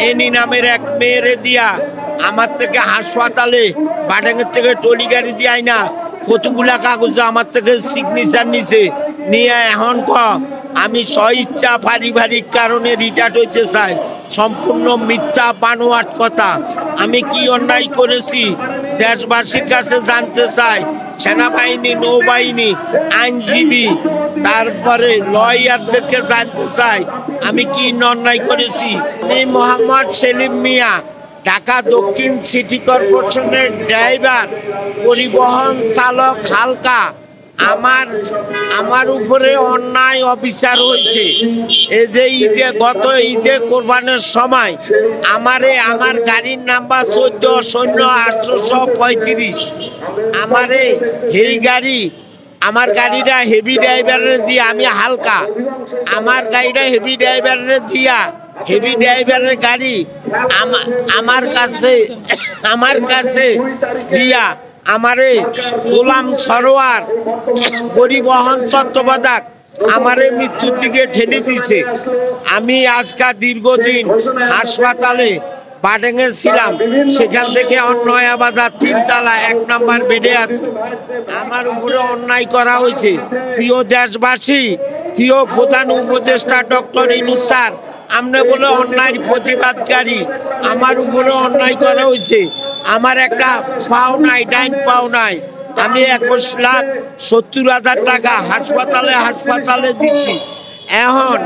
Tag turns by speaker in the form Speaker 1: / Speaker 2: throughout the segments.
Speaker 1: Any নামের এক মেয়েরে দিয়া আমার থেকে হাসপাতালে বাটাঙ্গের থেকে টলি গাড়ি দিয়ে আইনা কতগুলা কাগজ আমার থেকে সিগনেচার নিছে নিয়ে এখন আমি স্বইচ্ছা পারিবারিক কারণে রিটায়ার্ড হইতে চাই। সম্পূর্ণ মিথ্যা বানোয়াট কথা। আমি কি অন্যায় করেছি দেশবাসীর কাছে জানতে চাই। সেনাবাহিনী, নৌবাহিনী, আইনজীবী, তারপরে লয়ারদেরকে জানতে চাই আমি কি অন্যায় করেছি। আমি মোহাম্মদ সেলিম মিয়া, ঢাকা দক্ষিণ সিটি কর্পোরেশনের ড্রাইভার, পরিবহন চালক হালকা। আমার উপরে অন্যায় অবিচার হয়েছে। এই যে গত ঈদে কোরবানের সময় আমার গাড়ির নাম্বার 14-08-835। আমার গাড়িটা হেভি ড্রাইভারের দিয়ে আমি হালকা। আমার গাড়িটা হেভি ড্রাইভারের দিয়া হেভি ড্রাইভারের গাড়ি আমার কাছে দিয়া আমারে গোলাম সরোয়ার পরিবহন তত্ত্বাবধায়ক আমারে মৃত্যুর দিকে ঠেলে দিছে। আমি আজকে দীর্ঘদিন হাসপাতালে বাটাঙ্গে ছিলাম, সেখান থেকে নয়া বাজার 3 তলা 1 নম্বর বেডে আছে। আমার উপরে অন্যায় করা হয়েছে। প্রিয় দেশবাসী, প্রিয় প্রধান উপদেষ্টা ডক্টর ইউনূস স্যার, আমরা বলে অন্যায়ের প্রতিবাদকারী। আমার উপরে অন্যায় করা হয়েছে। আমার একটা পাও নাই, ডাইন পাও নাই। আমি 21,70,000 টাকা হাসপাতালে দিচ্ছি। এখন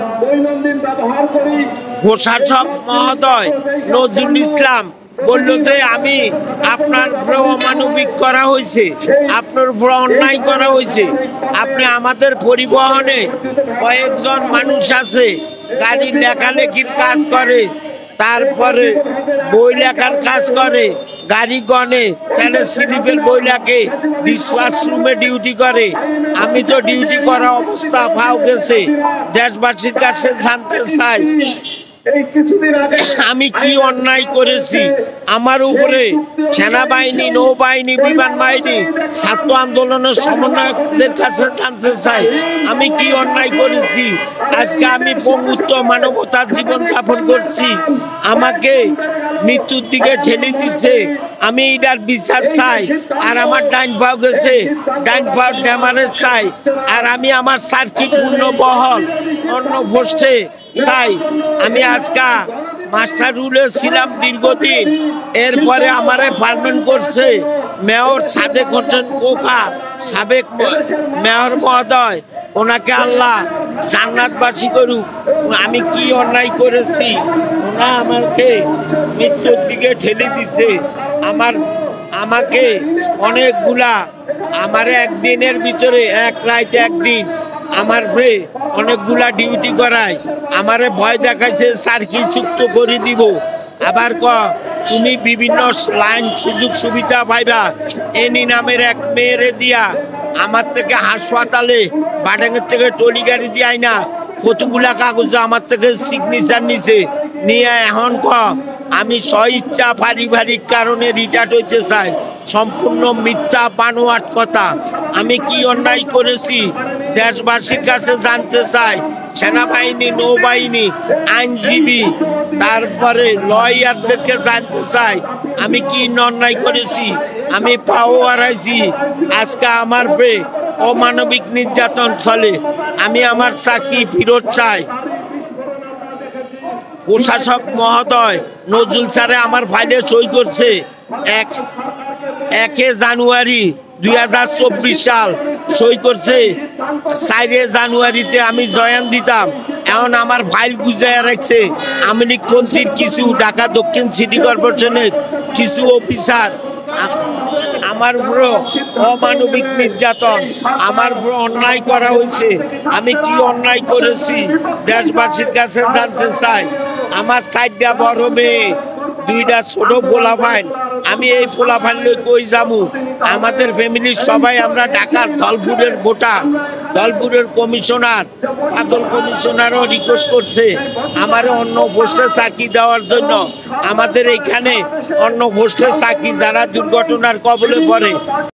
Speaker 1: প্রশাসক মহোদয় নজরুল ইসলাম বলল যে আমি আপনার উপরে অমানবিক করা হয়েছে, আপনার উপরে অন্যায় করা হয়েছে। আপনি আমাদের পরিবহনে কয়েকজন মানুষ আছে গাড়ির লেখালেখির কাজ করে, তারপরে বই লেখার কাজ করে, গাড়ি গনে, তাহলে স্লিপের বই লেখে, ডিসপাস রুমে ডিউটি করে। আমি তো ডিউটি করা অবস্থা পাও গেছে। দেশবাসীর কাছে জানতে চাই আমি কি অন্যায় করেছি। আমার উপরে সেনাবাহিনী, নৌবাহিনী, বিমান বাহিনী, ছাত্র আন্দোলনের সমন্বয়কদের কাছে জানতে চাই আমি কি অন্যায় করেছি। আজকে আমি পঙ্গুত্ব মানবতার জীবন যাপন করছি, আমাকে মৃত্যুর দিকে ঠেলে দিচ্ছে। আমি এটার বিচার চাই। আর আমার ডাইন পাও গেছে, ডাইন পাও ড্যামারেজ চাই। আর আমি আমার সার্কি পূর্ণ বহল অন্য বসছে চাই। আমি আজকে মাস্টার রুলে ছিলাম দীর্ঘদিন, এরপরে আমারে পারমেন্ট করছে মেয়র সাদেক হোসেন কোকা, সাবেক মেয়র মহোদয়, ওনাকে আল্লাহ জান্নাতবাসী করুক। আমি কি অন্যায় করেছি, ওনা আমাকে মৃত্যুর দিকে ঠেলে দিছে। আমাকে অনেকগুলা একদিনের ভিতরে, এক রাত একদিন আমার অনেকগুলা ডিউটি করায়। আমারে ভয় দেখাইছে সার্কি চুক্ত করে দিব। আবার তুমি বিভিন্ন লাইন সুযোগ সুবিধা পাইবা। এনি নামের এক মেয়েরে দিয়া আমার থেকে হাসপাতালে বাটাঙ্গের থেকে টলি গাড়ি দিয়ে আইনা কতগুলা কাগজ আমার থেকে সিগনেচার নিছে নিয়ে এখন আমি স্বইচ্ছা পারিবারিক কারণে রিটায়ার্ড হইতে চাই। সম্পূর্ণ মিথ্যা বানোয়াট কথা। আমি কি অন্যায় করেছি দেশবাসীর কাছে জানতে চাই। সেনাবাহিনী, নৌবাহিনী, আইনজীবী, তারপরে লয়ারদেরকে জানতে চাই আমি কি অন্যায় করেছি। আমি পাও হারাইছি। আজকে আমার অমানবিক নির্যাতন চলে। আমি আমার চাকরি ফেরত চাই। প্রশাসক মহোদয় নজরুল স্যারে আমার ফাইলে সই করছে 1 জানুয়ারি 2024 সাল সই করছে। 4 জানুয়ারিতে আমি জয়েন দিতাম। এখন আমার ফাইল গুজাইয়া রাখছে আমলিকপন্থীর কিছু ঢাকা দক্ষিণ সিটি কর্পোরেশনের কিছু অফিসার। আমার উপরে অমানবিক নির্যাতন, আমার উপরে অন্যায় করা হয়েছে। আমি কি অন্যায় করেছি দেশবাসীর কাছে জানতে চাই। আমার 4টা বড় মেয়ে, 2টা ছোট পোলাপাইন। আমি এই পোলাপাইন লই কই যাবো? আমাদের ফ্যামিলির সবাই আমরা ঢাকার দলপুরের ভোটার। দলপুরের কমিশনার, বাদল কমিশনারও রিকোয়েস্ট করছে আমার অন্য পোস্টে চাকরি দেওয়ার জন্য। আমাদের এখানে অন্য পোস্টে চাকরি যারা দুর্ঘটনার কবলে পড়ে